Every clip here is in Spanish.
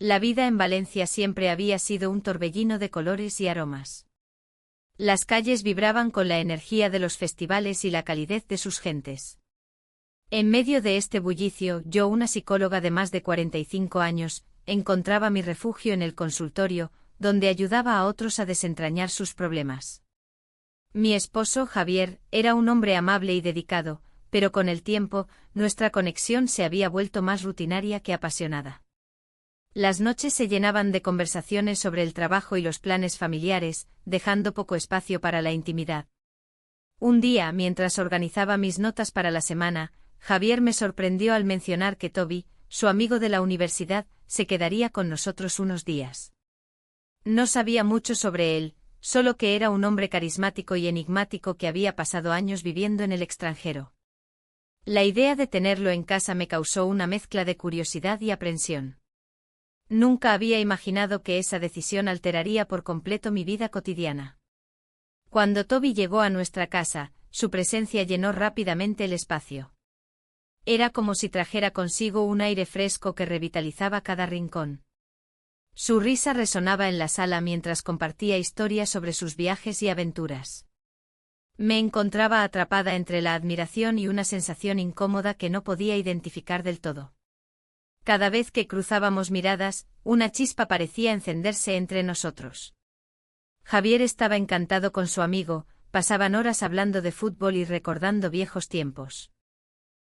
La vida en Valencia siempre había sido un torbellino de colores y aromas. Las calles vibraban con la energía de los festivales y la calidez de sus gentes. En medio de este bullicio, yo, una psicóloga de más de 45 años, encontraba mi refugio en el consultorio, donde ayudaba a otros a desentrañar sus problemas. Mi esposo, Javier, era un hombre amable y dedicado, pero con el tiempo, nuestra conexión se había vuelto más rutinaria que apasionada. Las noches se llenaban de conversaciones sobre el trabajo y los planes familiares, dejando poco espacio para la intimidad. Un día, mientras organizaba mis notas para la semana, Javier me sorprendió al mencionar que Toby, su amigo de la universidad, se quedaría con nosotros unos días. No sabía mucho sobre él, solo que era un hombre carismático y enigmático que había pasado años viviendo en el extranjero. La idea de tenerlo en casa me causó una mezcla de curiosidad y aprensión. Nunca había imaginado que esa decisión alteraría por completo mi vida cotidiana. Cuando Toby llegó a nuestra casa, su presencia llenó rápidamente el espacio. Era como si trajera consigo un aire fresco que revitalizaba cada rincón. Su risa resonaba en la sala mientras compartía historias sobre sus viajes y aventuras. Me encontraba atrapada entre la admiración y una sensación incómoda que no podía identificar del todo. Cada vez que cruzábamos miradas, una chispa parecía encenderse entre nosotros. Javier estaba encantado con su amigo, pasaban horas hablando de fútbol y recordando viejos tiempos.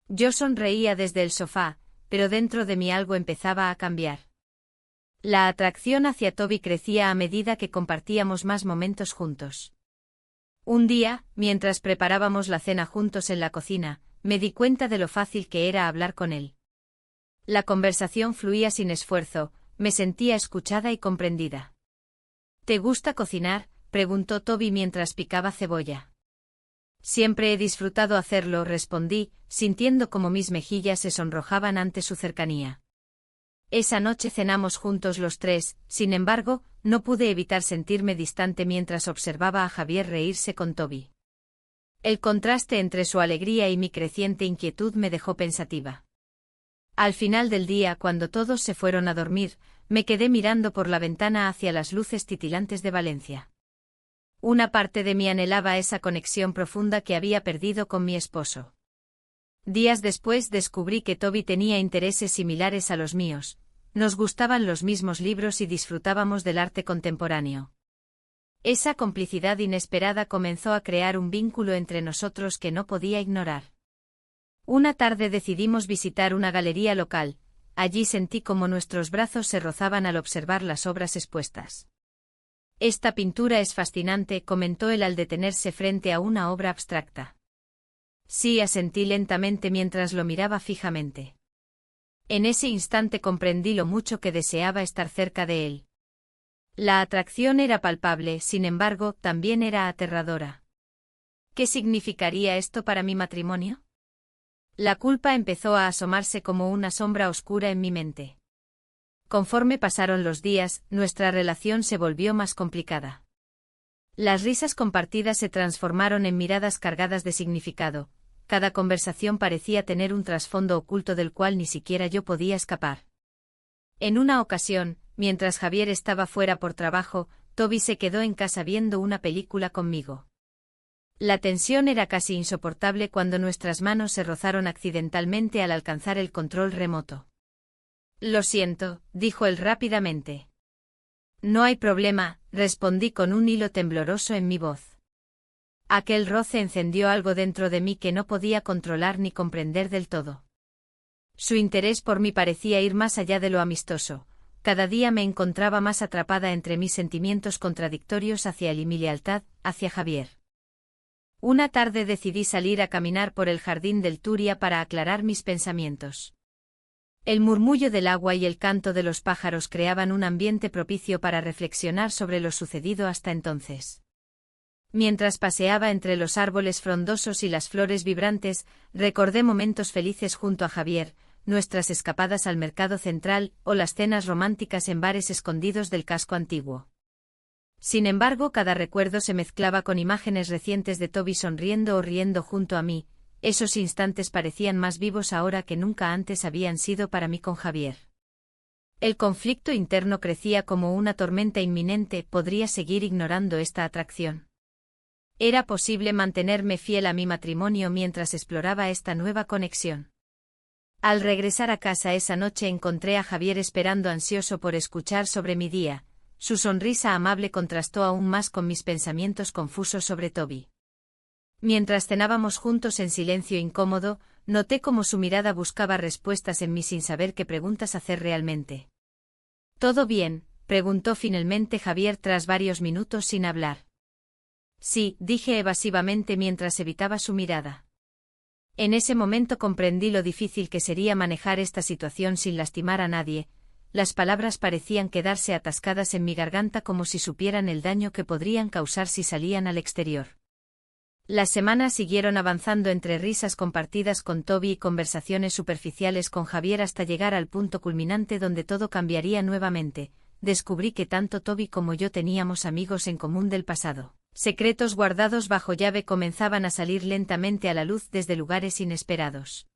Yo sonreía desde el sofá, pero dentro de mí algo empezaba a cambiar. La atracción hacia Toby crecía a medida que compartíamos más momentos juntos. Un día, mientras preparábamos la cena juntos en la cocina, me di cuenta de lo fácil que era hablar con él. La conversación fluía sin esfuerzo, me sentía escuchada y comprendida. ¿Te gusta cocinar?, preguntó Toby mientras picaba cebolla. Siempre he disfrutado hacerlo, respondí, sintiendo como mis mejillas se sonrojaban ante su cercanía. Esa noche cenamos juntos los tres, sin embargo, no pude evitar sentirme distante mientras observaba a Javier reírse con Toby. El contraste entre su alegría y mi creciente inquietud me dejó pensativa. Al final del día, cuando todos se fueron a dormir, me quedé mirando por la ventana hacia las luces titilantes de Valencia. Una parte de mí anhelaba esa conexión profunda que había perdido con mi esposo. Días después descubrí que Toby tenía intereses similares a los míos, nos gustaban los mismos libros y disfrutábamos del arte contemporáneo. Esa complicidad inesperada comenzó a crear un vínculo entre nosotros que no podía ignorar. Una tarde decidimos visitar una galería local, allí sentí como nuestros brazos se rozaban al observar las obras expuestas. Esta pintura es fascinante, comentó él al detenerse frente a una obra abstracta. Sí, asentí lentamente mientras lo miraba fijamente. En ese instante comprendí lo mucho que deseaba estar cerca de él. La atracción era palpable, sin embargo, también era aterradora. ¿Qué significaría esto para mi matrimonio? La culpa empezó a asomarse como una sombra oscura en mi mente. Conforme pasaron los días, nuestra relación se volvió más complicada. Las risas compartidas se transformaron en miradas cargadas de significado. Cada conversación parecía tener un trasfondo oculto del cual ni siquiera yo podía escapar. En una ocasión, mientras Javier estaba fuera por trabajo, Toby se quedó en casa viendo una película conmigo. La tensión era casi insoportable cuando nuestras manos se rozaron accidentalmente al alcanzar el control remoto. Lo siento, dijo él rápidamente. No hay problema, respondí con un hilo tembloroso en mi voz. Aquel roce encendió algo dentro de mí que no podía controlar ni comprender del todo. Su interés por mí parecía ir más allá de lo amistoso. Cada día me encontraba más atrapada entre mis sentimientos contradictorios hacia él y mi lealtad hacia Javier. Una tarde decidí salir a caminar por el jardín del Turia para aclarar mis pensamientos. El murmullo del agua y el canto de los pájaros creaban un ambiente propicio para reflexionar sobre lo sucedido hasta entonces. Mientras paseaba entre los árboles frondosos y las flores vibrantes, recordé momentos felices junto a Javier, nuestras escapadas al mercado central o las cenas románticas en bares escondidos del casco antiguo. Sin embargo, cada recuerdo se mezclaba con imágenes recientes de Toby sonriendo o riendo junto a mí. Esos instantes parecían más vivos ahora que nunca antes habían sido para mí con Javier. El conflicto interno crecía como una tormenta inminente. ¿Podría seguir ignorando esta atracción? ¿Era posible mantenerme fiel a mi matrimonio mientras exploraba esta nueva conexión? Al regresar a casa esa noche encontré a Javier esperando ansioso por escuchar sobre mi día. Su sonrisa amable contrastó aún más con mis pensamientos confusos sobre Toby. Mientras cenábamos juntos en silencio incómodo, noté cómo su mirada buscaba respuestas en mí sin saber qué preguntas hacer realmente. ¿Todo bien?, preguntó finalmente Javier tras varios minutos sin hablar. Sí, dije evasivamente mientras evitaba su mirada. En ese momento comprendí lo difícil que sería manejar esta situación sin lastimar a nadie. Las palabras parecían quedarse atascadas en mi garganta como si supieran el daño que podrían causar si salían al exterior. Las semanas siguieron avanzando entre risas compartidas con Toby y conversaciones superficiales con Javier hasta llegar al punto culminante donde todo cambiaría nuevamente. Descubrí que tanto Toby como yo teníamos amigos en común del pasado. Secretos guardados bajo llave comenzaban a salir lentamente a la luz desde lugares inesperados.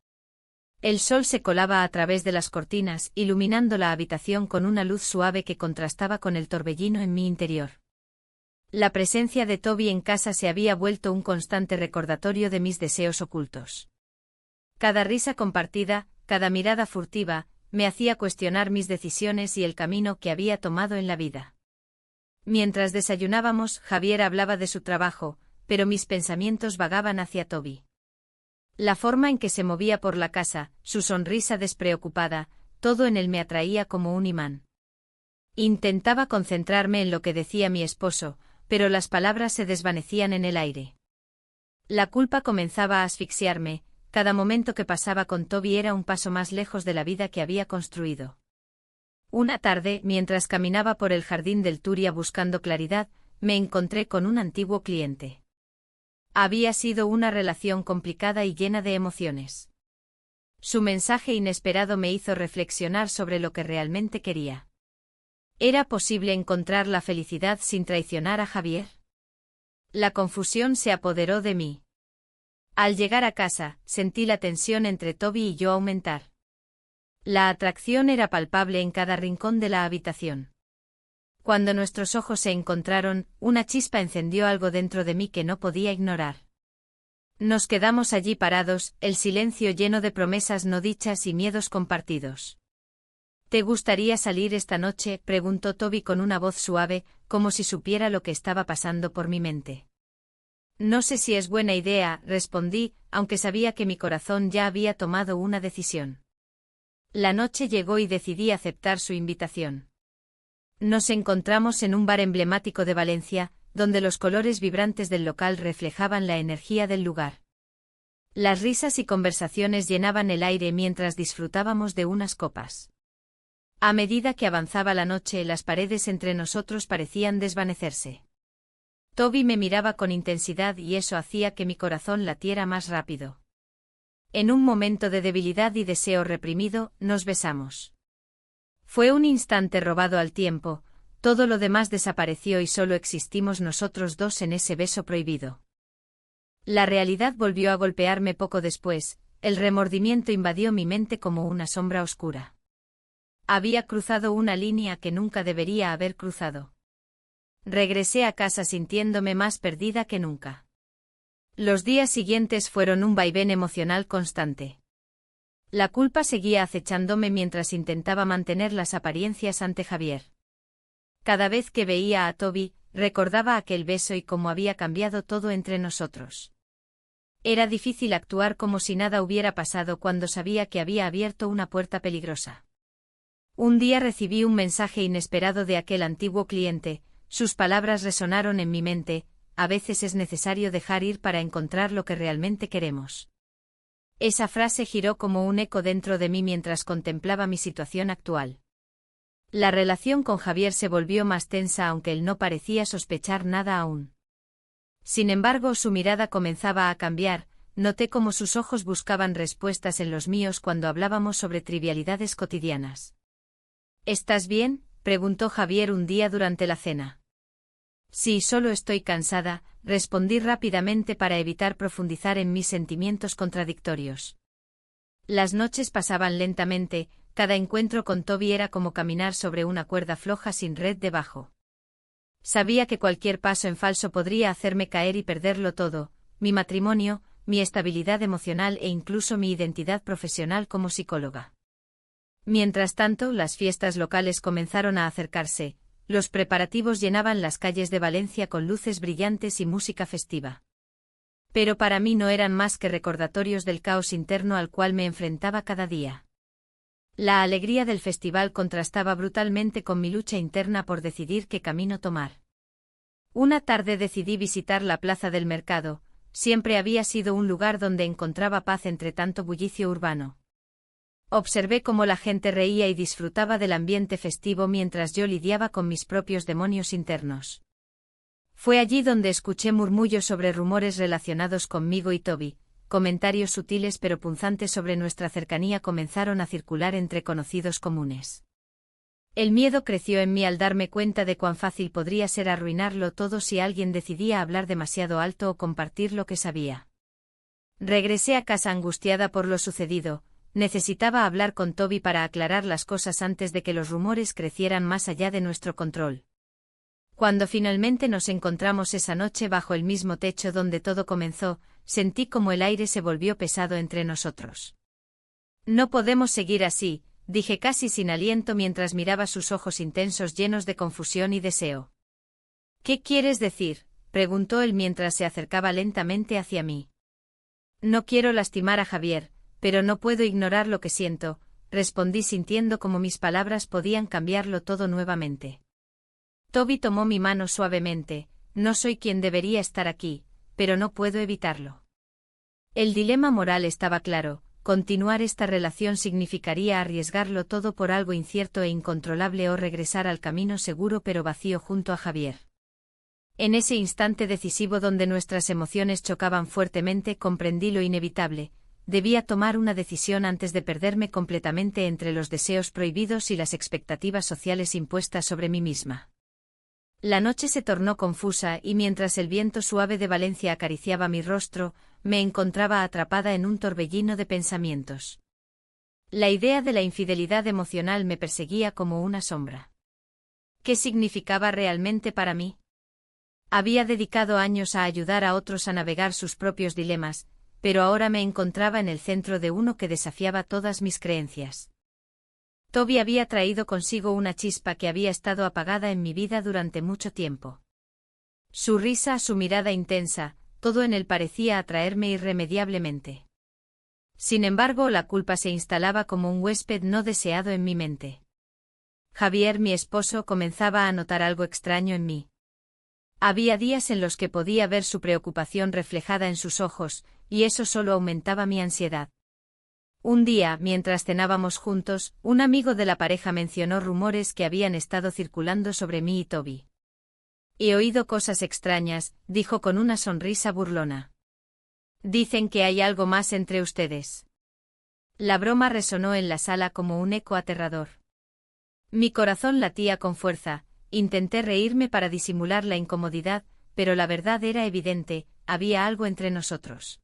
El sol se colaba a través de las cortinas, iluminando la habitación con una luz suave que contrastaba con el torbellino en mi interior. La presencia de Toby en casa se había vuelto un constante recordatorio de mis deseos ocultos. Cada risa compartida, cada mirada furtiva, me hacía cuestionar mis decisiones y el camino que había tomado en la vida. Mientras desayunábamos, Javier hablaba de su trabajo, pero mis pensamientos vagaban hacia Toby. La forma en que se movía por la casa, su sonrisa despreocupada, todo en él me atraía como un imán. Intentaba concentrarme en lo que decía mi esposo, pero las palabras se desvanecían en el aire. La culpa comenzaba a asfixiarme. Cada momento que pasaba con Toby era un paso más lejos de la vida que había construido. Una tarde, mientras caminaba por el jardín del Turia buscando claridad, me encontré con un antiguo cliente. Había sido una relación complicada y llena de emociones. Su mensaje inesperado me hizo reflexionar sobre lo que realmente quería. ¿Era posible encontrar la felicidad sin traicionar a Javier? La confusión se apoderó de mí. Al llegar a casa, sentí la tensión entre Toby y yo aumentar. La atracción era palpable en cada rincón de la habitación. Cuando nuestros ojos se encontraron, una chispa encendió algo dentro de mí que no podía ignorar. Nos quedamos allí parados, el silencio lleno de promesas no dichas y miedos compartidos. ¿Te gustaría salir esta noche?, preguntó Toby con una voz suave, como si supiera lo que estaba pasando por mi mente. No sé si es buena idea, respondí, aunque sabía que mi corazón ya había tomado una decisión. La noche llegó y decidí aceptar su invitación. Nos encontramos en un bar emblemático de Valencia, donde los colores vibrantes del local reflejaban la energía del lugar. Las risas y conversaciones llenaban el aire mientras disfrutábamos de unas copas. A medida que avanzaba la noche, las paredes entre nosotros parecían desvanecerse. Toby me miraba con intensidad y eso hacía que mi corazón latiera más rápido. En un momento de debilidad y deseo reprimido, nos besamos. Fue un instante robado al tiempo, todo lo demás desapareció y solo existimos nosotros dos en ese beso prohibido. La realidad volvió a golpearme poco después, el remordimiento invadió mi mente como una sombra oscura. Había cruzado una línea que nunca debería haber cruzado. Regresé a casa sintiéndome más perdida que nunca. Los días siguientes fueron un vaivén emocional constante. La culpa seguía acechándome mientras intentaba mantener las apariencias ante Javier. Cada vez que veía a Toby, recordaba aquel beso y cómo había cambiado todo entre nosotros. Era difícil actuar como si nada hubiera pasado cuando sabía que había abierto una puerta peligrosa. Un día recibí un mensaje inesperado de aquel antiguo cliente, sus palabras resonaron en mi mente: a veces es necesario dejar ir para encontrar lo que realmente queremos. Esa frase giró como un eco dentro de mí mientras contemplaba mi situación actual. La relación con Javier se volvió más tensa aunque él no parecía sospechar nada aún. Sin embargo, su mirada comenzaba a cambiar, noté cómo sus ojos buscaban respuestas en los míos cuando hablábamos sobre trivialidades cotidianas. ¿Estás bien?, preguntó Javier un día durante la cena. Sí, solo estoy cansada, respondí rápidamente para evitar profundizar en mis sentimientos contradictorios. Las noches pasaban lentamente, cada encuentro con Toby era como caminar sobre una cuerda floja sin red debajo. Sabía que cualquier paso en falso podría hacerme caer y perderlo todo, mi matrimonio, mi estabilidad emocional e incluso mi identidad profesional como psicóloga. Mientras tanto, las fiestas locales comenzaron a acercarse, los preparativos llenaban las calles de Valencia con luces brillantes y música festiva. Pero para mí no eran más que recordatorios del caos interno al cual me enfrentaba cada día. La alegría del festival contrastaba brutalmente con mi lucha interna por decidir qué camino tomar. Una tarde decidí visitar la plaza del mercado, siempre había sido un lugar donde encontraba paz entre tanto bullicio urbano. Observé cómo la gente reía y disfrutaba del ambiente festivo mientras yo lidiaba con mis propios demonios internos. Fue allí donde escuché murmullos sobre rumores relacionados conmigo y Toby, comentarios sutiles pero punzantes sobre nuestra cercanía comenzaron a circular entre conocidos comunes. El miedo creció en mí al darme cuenta de cuán fácil podría ser arruinarlo todo si alguien decidía hablar demasiado alto o compartir lo que sabía. Regresé a casa angustiada por lo sucedido, necesitaba hablar con Toby para aclarar las cosas antes de que los rumores crecieran más allá de nuestro control. Cuando finalmente nos encontramos esa noche bajo el mismo techo donde todo comenzó, sentí como el aire se volvió pesado entre nosotros. No podemos seguir así, dije casi sin aliento mientras miraba sus ojos intensos llenos de confusión y deseo. ¿Qué quieres decir?, preguntó él mientras se acercaba lentamente hacia mí. No quiero lastimar a Javier, pero no puedo ignorar lo que siento, respondí sintiendo como mis palabras podían cambiarlo todo nuevamente. Toby tomó mi mano suavemente, no soy quien debería estar aquí, pero no puedo evitarlo. El dilema moral estaba claro, continuar esta relación significaría arriesgarlo todo por algo incierto e incontrolable o regresar al camino seguro pero vacío junto a Javier. En ese instante decisivo donde nuestras emociones chocaban fuertemente comprendí lo inevitable, debía tomar una decisión antes de perderme completamente entre los deseos prohibidos y las expectativas sociales impuestas sobre mí misma. La noche se tornó confusa y mientras el viento suave de Valencia acariciaba mi rostro, me encontraba atrapada en un torbellino de pensamientos. La idea de la infidelidad emocional me perseguía como una sombra. ¿Qué significaba realmente para mí? Había dedicado años a ayudar a otros a navegar sus propios dilemas, pero ahora me encontraba en el centro de uno que desafiaba todas mis creencias. Toby había traído consigo una chispa que había estado apagada en mi vida durante mucho tiempo. Su risa, su mirada intensa, todo en él parecía atraerme irremediablemente. Sin embargo, la culpa se instalaba como un huésped no deseado en mi mente. Javier, mi esposo, comenzaba a notar algo extraño en mí. Había días en los que podía ver su preocupación reflejada en sus ojos, y eso solo aumentaba mi ansiedad. Un día, mientras cenábamos juntos, un amigo de la pareja mencionó rumores que habían estado circulando sobre mí y Toby. He oído cosas extrañas, dijo con una sonrisa burlona. Dicen que hay algo más entre ustedes. La broma resonó en la sala como un eco aterrador. Mi corazón latía con fuerza, intenté reírme para disimular la incomodidad, pero la verdad era evidente, había algo entre nosotros.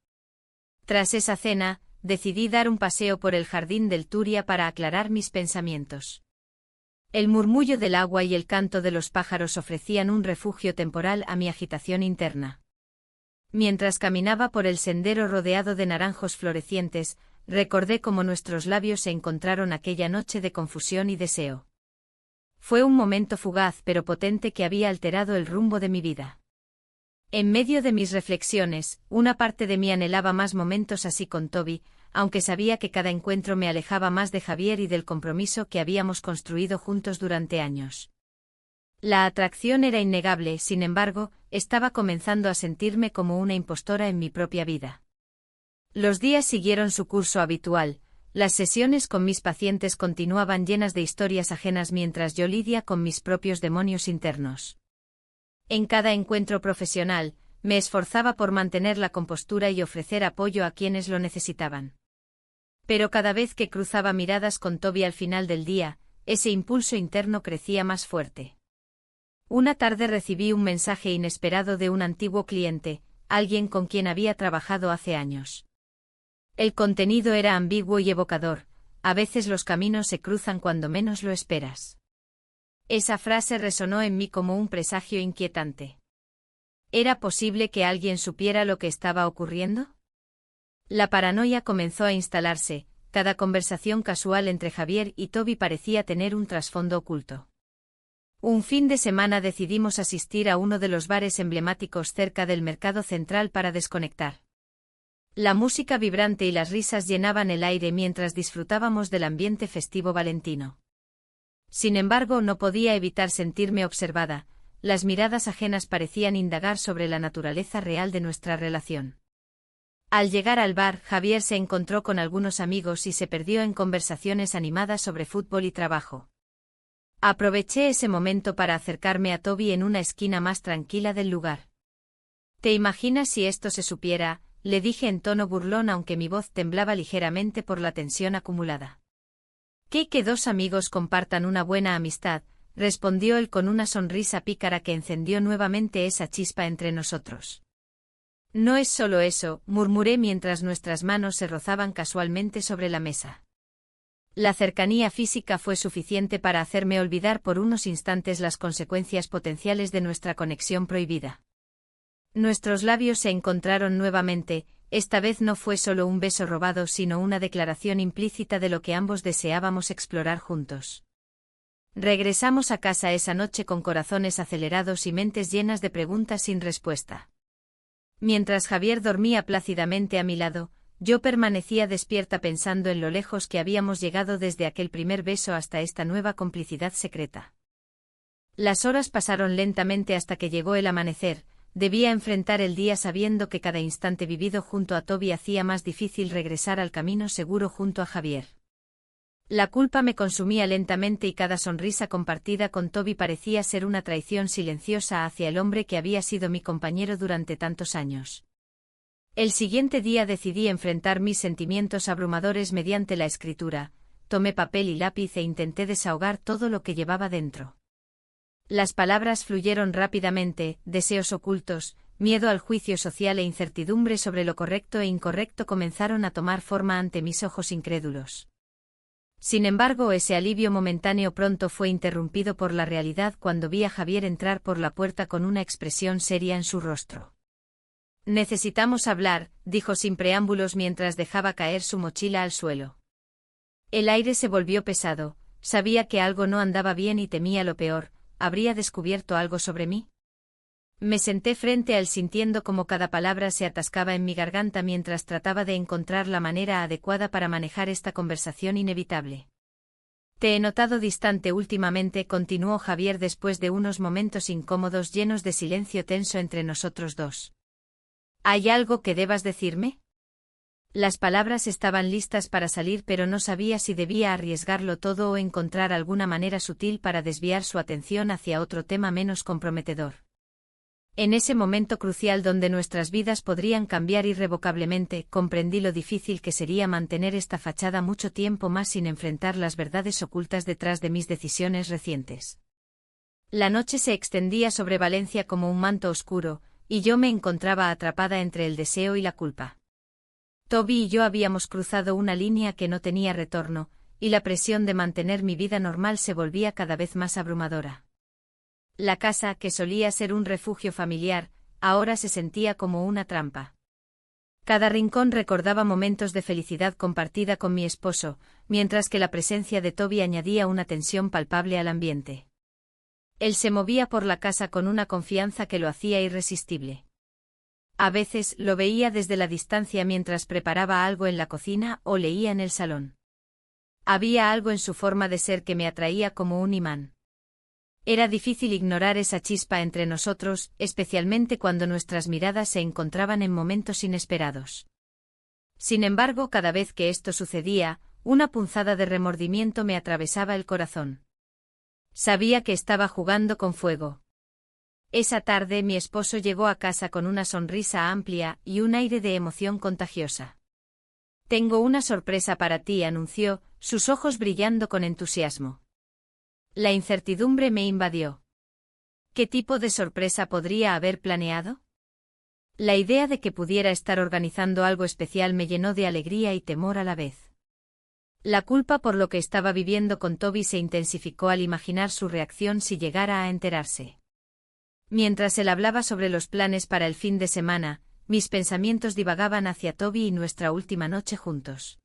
Tras esa cena, decidí dar un paseo por el jardín del Turia para aclarar mis pensamientos. El murmullo del agua y el canto de los pájaros ofrecían un refugio temporal a mi agitación interna. Mientras caminaba por el sendero rodeado de naranjos florecientes, recordé cómo nuestros labios se encontraron aquella noche de confusión y deseo. Fue un momento fugaz pero potente que había alterado el rumbo de mi vida. En medio de mis reflexiones, una parte de mí anhelaba más momentos así con Toby, aunque sabía que cada encuentro me alejaba más de Javier y del compromiso que habíamos construido juntos durante años. La atracción era innegable, sin embargo, estaba comenzando a sentirme como una impostora en mi propia vida. Los días siguieron su curso habitual, las sesiones con mis pacientes continuaban llenas de historias ajenas mientras yo lidia con mis propios demonios internos. En cada encuentro profesional, me esforzaba por mantener la compostura y ofrecer apoyo a quienes lo necesitaban. Pero cada vez que cruzaba miradas con Toby al final del día, ese impulso interno crecía más fuerte. Una tarde recibí un mensaje inesperado de un antiguo cliente, alguien con quien había trabajado hace años. El contenido era ambiguo y evocador, a veces los caminos se cruzan cuando menos lo esperas. Esa frase resonó en mí como un presagio inquietante. ¿Era posible que alguien supiera lo que estaba ocurriendo? La paranoia comenzó a instalarse, cada conversación casual entre Javier y Toby parecía tener un trasfondo oculto. Un fin de semana decidimos asistir a uno de los bares emblemáticos cerca del mercado central para desconectar. La música vibrante y las risas llenaban el aire mientras disfrutábamos del ambiente festivo valentino. Sin embargo, no podía evitar sentirme observada, las miradas ajenas parecían indagar sobre la naturaleza real de nuestra relación. Al llegar al bar, Javier se encontró con algunos amigos y se perdió en conversaciones animadas sobre fútbol y trabajo. Aproveché ese momento para acercarme a Toby en una esquina más tranquila del lugar. ¿Te imaginas si esto se supiera?, le dije en tono burlón aunque mi voz temblaba ligeramente por la tensión acumulada. «¿Qué que dos amigos compartan una buena amistad?», respondió él con una sonrisa pícara que encendió nuevamente esa chispa entre nosotros. «No es solo eso», murmuré mientras nuestras manos se rozaban casualmente sobre la mesa. La cercanía física fue suficiente para hacerme olvidar por unos instantes las consecuencias potenciales de nuestra conexión prohibida. Nuestros labios se encontraron nuevamente, esta vez no fue solo un beso robado sino una declaración implícita de lo que ambos deseábamos explorar juntos. Regresamos a casa esa noche con corazones acelerados y mentes llenas de preguntas sin respuesta. Mientras Javier dormía plácidamente a mi lado, yo permanecía despierta pensando en lo lejos que habíamos llegado desde aquel primer beso hasta esta nueva complicidad secreta. Las horas pasaron lentamente hasta que llegó el amanecer. Debía enfrentar el día sabiendo que cada instante vivido junto a Toby hacía más difícil regresar al camino seguro junto a Javier. La culpa me consumía lentamente y cada sonrisa compartida con Toby parecía ser una traición silenciosa hacia el hombre que había sido mi compañero durante tantos años. El siguiente día decidí enfrentar mis sentimientos abrumadores mediante la escritura, tomé papel y lápiz e intenté desahogar todo lo que llevaba dentro. Las palabras fluyeron rápidamente, deseos ocultos, miedo al juicio social e incertidumbre sobre lo correcto e incorrecto comenzaron a tomar forma ante mis ojos incrédulos. Sin embargo, ese alivio momentáneo pronto fue interrumpido por la realidad cuando vi a Javier entrar por la puerta con una expresión seria en su rostro. «Necesitamos hablar», dijo sin preámbulos mientras dejaba caer su mochila al suelo. El aire se volvió pesado, sabía que algo no andaba bien y temía lo peor. ¿Habría descubierto algo sobre mí? Me senté frente a él sintiendo como cada palabra se atascaba en mi garganta mientras trataba de encontrar la manera adecuada para manejar esta conversación inevitable. «Te he notado distante últimamente», continuó Javier después de unos momentos incómodos llenos de silencio tenso entre nosotros dos. «¿Hay algo que debas decirme?» Las palabras estaban listas para salir pero no sabía si debía arriesgarlo todo o encontrar alguna manera sutil para desviar su atención hacia otro tema menos comprometedor. En ese momento crucial donde nuestras vidas podrían cambiar irrevocablemente, comprendí lo difícil que sería mantener esta fachada mucho tiempo más sin enfrentar las verdades ocultas detrás de mis decisiones recientes. La noche se extendía sobre Valencia como un manto oscuro, y yo me encontraba atrapada entre el deseo y la culpa. Toby y yo habíamos cruzado una línea que no tenía retorno, y la presión de mantener mi vida normal se volvía cada vez más abrumadora. La casa, que solía ser un refugio familiar, ahora se sentía como una trampa. Cada rincón recordaba momentos de felicidad compartida con mi esposo, mientras que la presencia de Toby añadía una tensión palpable al ambiente. Él se movía por la casa con una confianza que lo hacía irresistible. A veces lo veía desde la distancia mientras preparaba algo en la cocina o leía en el salón. Había algo en su forma de ser que me atraía como un imán. Era difícil ignorar esa chispa entre nosotros, especialmente cuando nuestras miradas se encontraban en momentos inesperados. Sin embargo, cada vez que esto sucedía, una punzada de remordimiento me atravesaba el corazón. Sabía que estaba jugando con fuego. Esa tarde mi esposo llegó a casa con una sonrisa amplia y un aire de emoción contagiosa. «Tengo una sorpresa para ti», anunció, sus ojos brillando con entusiasmo. La incertidumbre me invadió. ¿Qué tipo de sorpresa podría haber planeado? La idea de que pudiera estar organizando algo especial me llenó de alegría y temor a la vez. La culpa por lo que estaba viviendo con Toby se intensificó al imaginar su reacción si llegara a enterarse. Mientras él hablaba sobre los planes para el fin de semana, mis pensamientos divagaban hacia Toby y nuestra última noche juntos.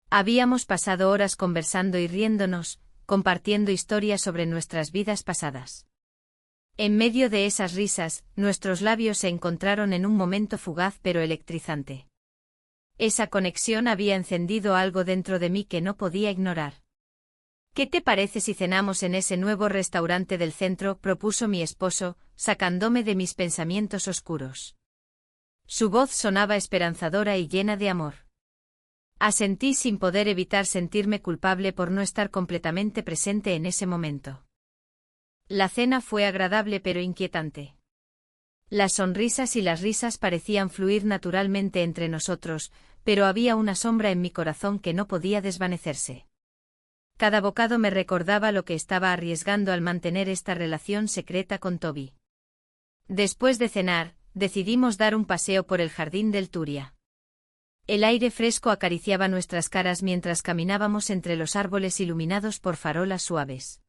Habíamos pasado horas conversando y riéndonos, compartiendo historias sobre nuestras vidas pasadas. En medio de esas risas, nuestros labios se encontraron en un momento fugaz pero electrizante. Esa conexión había encendido algo dentro de mí que no podía ignorar. «¿Qué te parece si cenamos en ese nuevo restaurante del centro?», propuso mi esposo, sacándome de mis pensamientos oscuros. Su voz sonaba esperanzadora y llena de amor. Asentí sin poder evitar sentirme culpable por no estar completamente presente en ese momento. La cena fue agradable pero inquietante. Las sonrisas y las risas parecían fluir naturalmente entre nosotros, pero había una sombra en mi corazón que no podía desvanecerse. Cada bocado me recordaba lo que estaba arriesgando al mantener esta relación secreta con Toby. Después de cenar, decidimos dar un paseo por el jardín del Turia. El aire fresco acariciaba nuestras caras mientras caminábamos entre los árboles iluminados por farolas suaves.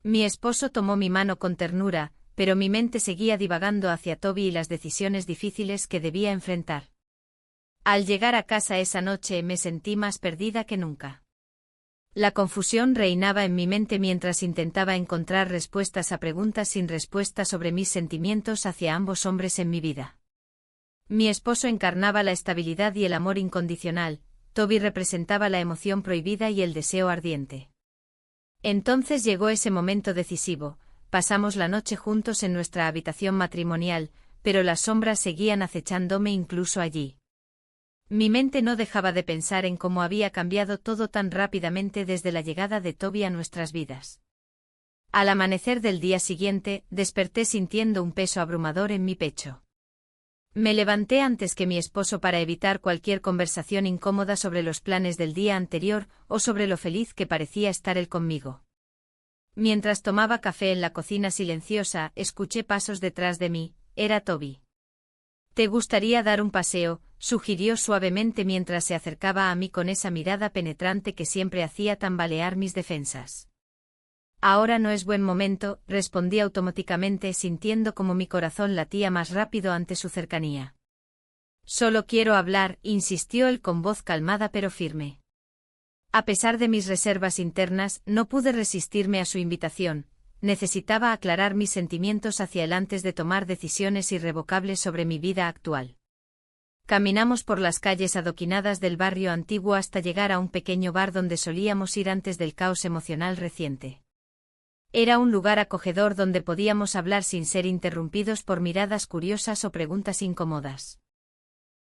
Mi esposo tomó mi mano con ternura, pero mi mente seguía divagando hacia Toby y las decisiones difíciles que debía enfrentar. Al llegar a casa esa noche me sentí más perdida que nunca. La confusión reinaba en mi mente mientras intentaba encontrar respuestas a preguntas sin respuesta sobre mis sentimientos hacia ambos hombres en mi vida. Mi esposo encarnaba la estabilidad y el amor incondicional, Toby representaba la emoción prohibida y el deseo ardiente. Entonces llegó ese momento decisivo, pasamos la noche juntos en nuestra habitación matrimonial, pero las sombras seguían acechándome incluso allí. Mi mente no dejaba de pensar en cómo había cambiado todo tan rápidamente desde la llegada de Toby a nuestras vidas. Al amanecer del día siguiente, desperté sintiendo un peso abrumador en mi pecho. Me levanté antes que mi esposo para evitar cualquier conversación incómoda sobre los planes del día anterior o sobre lo feliz que parecía estar él conmigo. Mientras tomaba café en la cocina silenciosa, escuché pasos detrás de mí. Era Toby. «¿Te gustaría dar un paseo?», sugirió suavemente mientras se acercaba a mí con esa mirada penetrante que siempre hacía tambalear mis defensas. «Ahora no es buen momento», respondí automáticamente sintiendo como mi corazón latía más rápido ante su cercanía. «Solo quiero hablar», insistió él con voz calmada pero firme. A pesar de mis reservas internas, no pude resistirme a su invitación. Necesitaba aclarar mis sentimientos hacia él antes de tomar decisiones irrevocables sobre mi vida actual. Caminamos por las calles adoquinadas del barrio antiguo hasta llegar a un pequeño bar donde solíamos ir antes del caos emocional reciente. Era un lugar acogedor donde podíamos hablar sin ser interrumpidos por miradas curiosas o preguntas incómodas.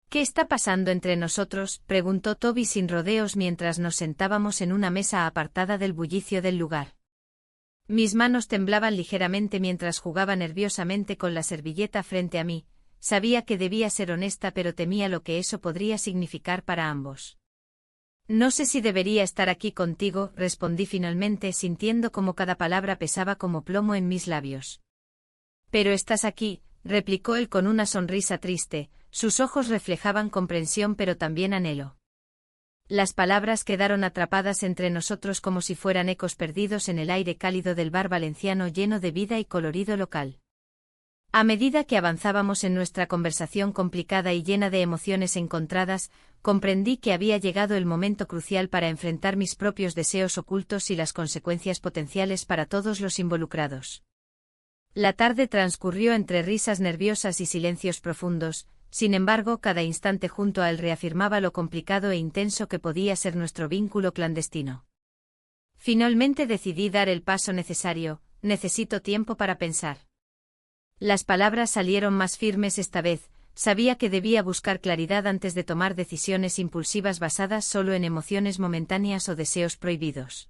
«¿Qué está pasando entre nosotros?», preguntó Toby sin rodeos mientras nos sentábamos en una mesa apartada del bullicio del lugar. Mis manos temblaban ligeramente mientras jugaba nerviosamente con la servilleta frente a mí. Sabía que debía ser honesta pero temía lo que eso podría significar para ambos. «No sé si debería estar aquí contigo», respondí finalmente sintiendo como cada palabra pesaba como plomo en mis labios. «Pero estás aquí», replicó él con una sonrisa triste, sus ojos reflejaban comprensión pero también anhelo. Las palabras quedaron atrapadas entre nosotros como si fueran ecos perdidos en el aire cálido del bar valenciano lleno de vida y colorido local. A medida que avanzábamos en nuestra conversación complicada y llena de emociones encontradas, comprendí que había llegado el momento crucial para enfrentar mis propios deseos ocultos y las consecuencias potenciales para todos los involucrados. La tarde transcurrió entre risas nerviosas y silencios profundos. Sin embargo, cada instante junto a él reafirmaba lo complicado e intenso que podía ser nuestro vínculo clandestino. Finalmente decidí dar el paso necesario. «Necesito tiempo para pensar». Las palabras salieron más firmes esta vez. Sabía que debía buscar claridad antes de tomar decisiones impulsivas basadas solo en emociones momentáneas o deseos prohibidos.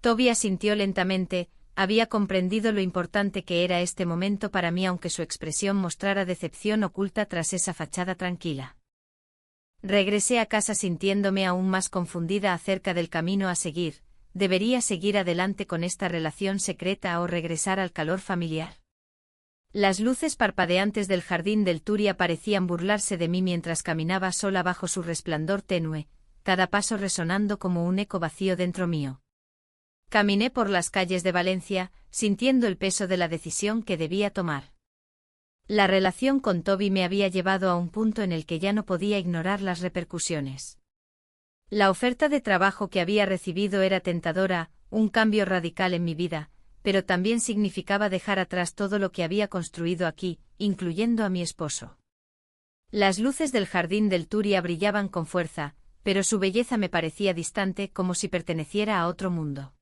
Toby asintió lentamente. Había comprendido lo importante que era este momento para mí aunque su expresión mostrara decepción oculta tras esa fachada tranquila. Regresé a casa sintiéndome aún más confundida acerca del camino a seguir. ¿Debería seguir adelante con esta relación secreta o regresar al calor familiar? Las luces parpadeantes del jardín del Turia parecían burlarse de mí mientras caminaba sola bajo su resplandor tenue. cada paso resonando como un eco vacío dentro mío. Caminé por las calles de Valencia, sintiendo el peso de la decisión que debía tomar. La relación con Toby me había llevado a un punto en el que ya no podía ignorar las repercusiones. La oferta de trabajo que había recibido era tentadora, un cambio radical en mi vida, pero también significaba dejar atrás todo lo que había construido aquí, incluyendo a mi esposo. Las luces del jardín del Turia brillaban con fuerza, pero su belleza me parecía distante, como si perteneciera a otro mundo.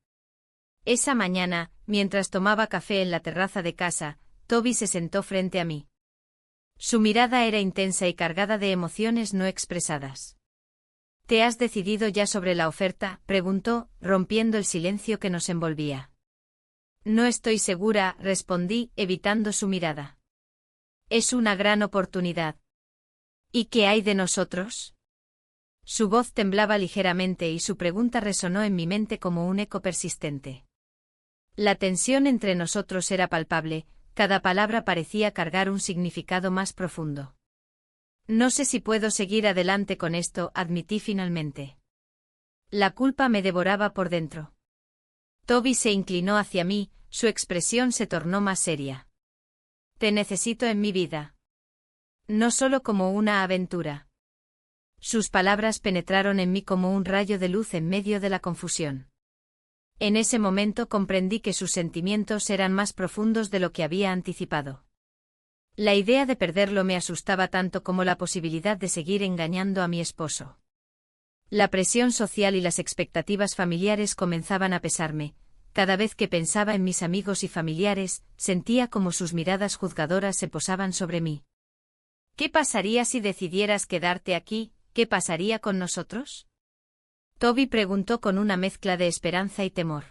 Esa mañana, mientras tomaba café en la terraza de casa, Toby se sentó frente a mí. Su mirada era intensa y cargada de emociones no expresadas. ¿Te has decidido ya sobre la oferta?, preguntó, rompiendo el silencio que nos envolvía. No estoy segura, respondí, evitando su mirada. Es una gran oportunidad. ¿Y qué hay de nosotros? Su voz temblaba ligeramente y su pregunta resonó en mi mente como un eco persistente. La tensión entre nosotros era palpable, cada palabra parecía cargar un significado más profundo. No sé si puedo seguir adelante con esto, admití finalmente. La culpa me devoraba por dentro. Toby se inclinó hacia mí, su expresión se tornó más seria. Te necesito en mi vida. No solo como una aventura. Sus palabras penetraron en mí como un rayo de luz en medio de la confusión. En ese momento comprendí que sus sentimientos eran más profundos de lo que había anticipado. La idea de perderlo me asustaba tanto como la posibilidad de seguir engañando a mi esposo. La presión social y las expectativas familiares comenzaban a pesarme. Cada vez que pensaba en mis amigos y familiares, sentía como sus miradas juzgadoras se posaban sobre mí. ¿Qué pasaría si decidieras quedarte aquí? ¿Qué pasaría con nosotros? Toby preguntó con una mezcla de esperanza y temor.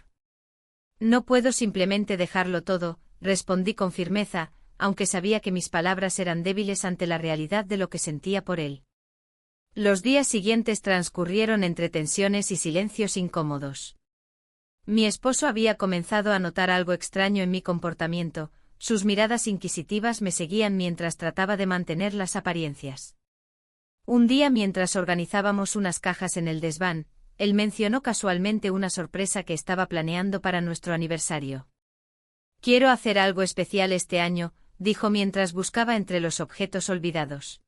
No puedo simplemente dejarlo todo, respondí con firmeza, aunque sabía que mis palabras eran débiles ante la realidad de lo que sentía por él. Los días siguientes transcurrieron entre tensiones y silencios incómodos. Mi esposo había comenzado a notar algo extraño en mi comportamiento, sus miradas inquisitivas me seguían mientras trataba de mantener las apariencias. Un día mientras organizábamos unas cajas en el desván, él mencionó casualmente una sorpresa que estaba planeando para nuestro aniversario. Quiero hacer algo especial este año, dijo mientras buscaba entre los objetos olvidados.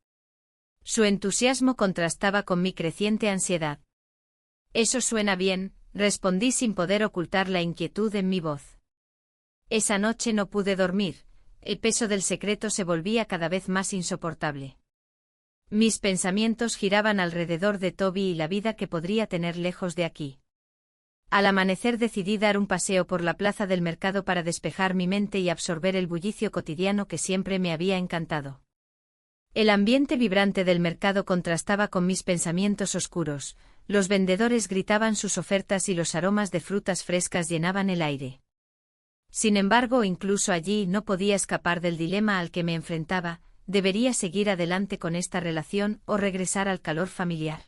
Su entusiasmo contrastaba con mi creciente ansiedad. Eso suena bien, respondí sin poder ocultar la inquietud en mi voz. Esa noche no pude dormir, el peso del secreto se volvía cada vez más insoportable. Mis pensamientos giraban alrededor de Toby y la vida que podría tener lejos de aquí. Al amanecer decidí dar un paseo por la plaza del mercado para despejar mi mente y absorber el bullicio cotidiano que siempre me había encantado. El ambiente vibrante del mercado contrastaba con mis pensamientos oscuros, los vendedores gritaban sus ofertas y los aromas de frutas frescas llenaban el aire. Sin embargo, incluso allí no podía escapar del dilema al que me enfrentaba: ¿debería seguir adelante con esta relación o regresar al calor familiar?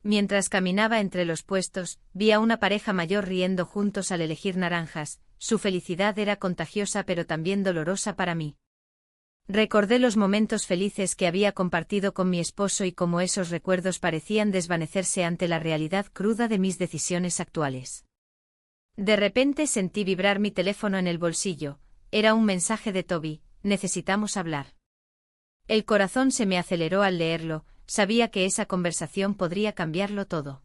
Mientras caminaba entre los puestos, vi a una pareja mayor riendo juntos al elegir naranjas, su felicidad era contagiosa pero también dolorosa para mí. Recordé los momentos felices que había compartido con mi esposo y cómo esos recuerdos parecían desvanecerse ante la realidad cruda de mis decisiones actuales. De repente sentí vibrar mi teléfono en el bolsillo, era un mensaje de Toby: necesitamos hablar. El corazón se me aceleró al leerlo, sabía que esa conversación podría cambiarlo todo.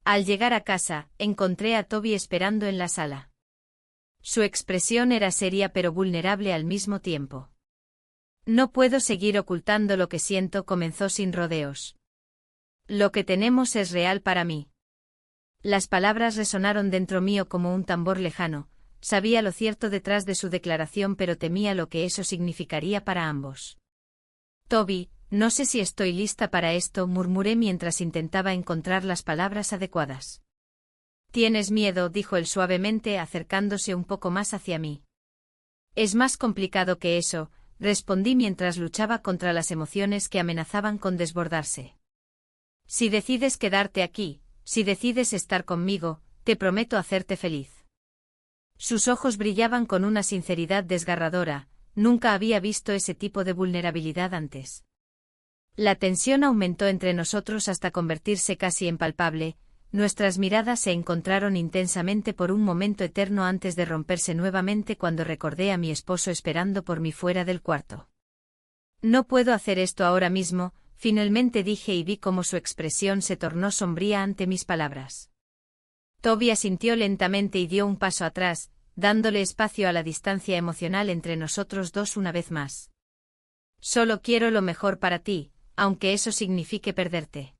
Al llegar a casa, encontré a Toby esperando en la sala. Su expresión era seria pero vulnerable al mismo tiempo. No puedo seguir ocultando lo que siento, comenzó sin rodeos. Lo que tenemos es real para mí. Las palabras resonaron dentro mío como un tambor lejano, sabía lo cierto detrás de su declaración pero temía lo que eso significaría para ambos. Toby, no sé si estoy lista para esto, murmuré mientras intentaba encontrar las palabras adecuadas. Tienes miedo, dijo él suavemente, acercándose un poco más hacia mí. Es más complicado que eso, respondí mientras luchaba contra las emociones que amenazaban con desbordarse. Si decides quedarte aquí, si decides estar conmigo, te prometo hacerte feliz. Sus ojos brillaban con una sinceridad desgarradora, nunca había visto ese tipo de vulnerabilidad antes. La tensión aumentó entre nosotros hasta convertirse casi en palpable. Nuestras miradas se encontraron intensamente por un momento eterno antes de romperse nuevamente cuando recordé a mi esposo esperando por mí fuera del cuarto. No puedo hacer esto ahora mismo, finalmente dije y vi cómo su expresión se tornó sombría ante mis palabras. Toby asintió lentamente y dio un paso atrás, dándole espacio a la distancia emocional entre nosotros dos una vez más. Solo quiero lo mejor para ti, aunque eso signifique perderte.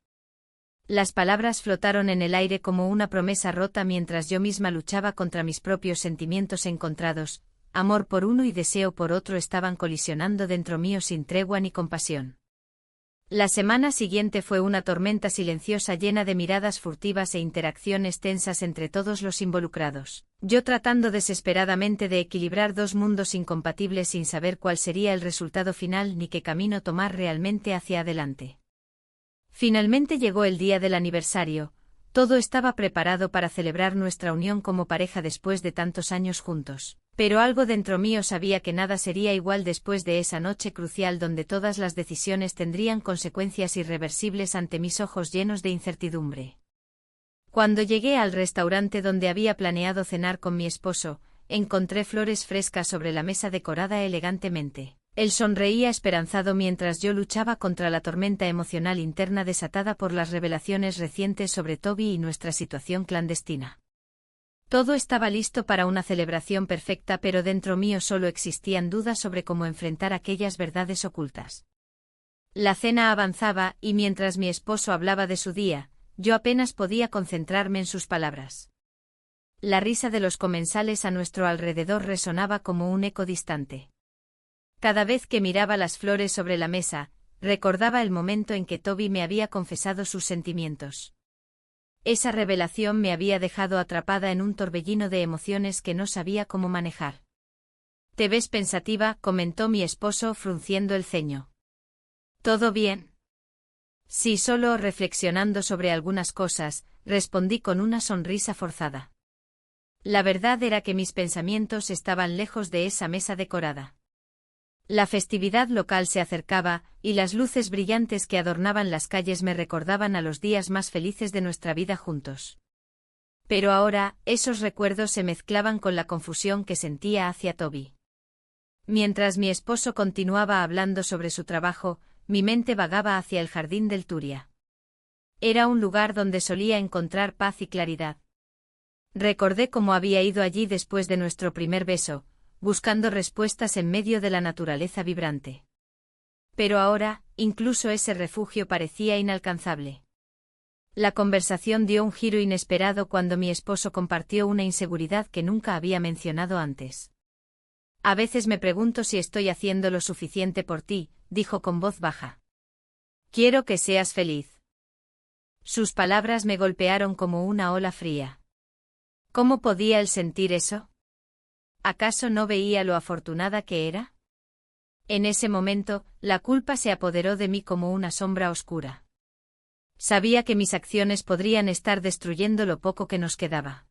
Las palabras flotaron en el aire como una promesa rota mientras yo misma luchaba contra mis propios sentimientos encontrados. Amor por uno y deseo por otro estaban colisionando dentro mío sin tregua ni compasión. La semana siguiente fue una tormenta silenciosa llena de miradas furtivas e interacciones tensas entre todos los involucrados. Yo tratando desesperadamente de equilibrar dos mundos incompatibles sin saber cuál sería el resultado final ni qué camino tomar realmente hacia adelante. Finalmente llegó el día del aniversario. Todo estaba preparado para celebrar nuestra unión como pareja después de tantos años juntos. Pero algo dentro mío sabía que nada sería igual después de esa noche crucial donde todas las decisiones tendrían consecuencias irreversibles ante mis ojos llenos de incertidumbre. Cuando llegué al restaurante donde había planeado cenar con mi esposo, encontré flores frescas sobre la mesa decorada elegantemente. Él sonreía esperanzado mientras yo luchaba contra la tormenta emocional interna desatada por las revelaciones recientes sobre Toby y nuestra situación clandestina. Todo estaba listo para una celebración perfecta, pero dentro mío solo existían dudas sobre cómo enfrentar aquellas verdades ocultas. La cena avanzaba, y mientras mi esposo hablaba de su día, yo apenas podía concentrarme en sus palabras. La risa de los comensales a nuestro alrededor resonaba como un eco distante. Cada vez que miraba las flores sobre la mesa, recordaba el momento en que Toby me había confesado sus sentimientos. Esa revelación me había dejado atrapada en un torbellino de emociones que no sabía cómo manejar. «Te ves pensativa», comentó mi esposo frunciendo el ceño. «¿Todo bien?» «Sí, solo reflexionando sobre algunas cosas», respondí con una sonrisa forzada. La verdad era que mis pensamientos estaban lejos de esa mesa decorada. La festividad local se acercaba, y las luces brillantes que adornaban las calles me recordaban a los días más felices de nuestra vida juntos. Pero ahora, esos recuerdos se mezclaban con la confusión que sentía hacia Toby. Mientras mi esposo continuaba hablando sobre su trabajo, mi mente vagaba hacia el jardín del Turia. Era un lugar donde solía encontrar paz y claridad. Recordé cómo había ido allí después de nuestro primer beso, buscando respuestas en medio de la naturaleza vibrante. Pero ahora, incluso ese refugio parecía inalcanzable. La conversación dio un giro inesperado cuando mi esposo compartió una inseguridad que nunca había mencionado antes. «A veces me pregunto si estoy haciendo lo suficiente por ti», dijo con voz baja. «Quiero que seas feliz». Sus palabras me golpearon como una ola fría. ¿Cómo podía él sentir eso? ¿Acaso no veía lo afortunada que era? En ese momento, la culpa se apoderó de mí como una sombra oscura. Sabía que mis acciones podrían estar destruyendo lo poco que nos quedaba.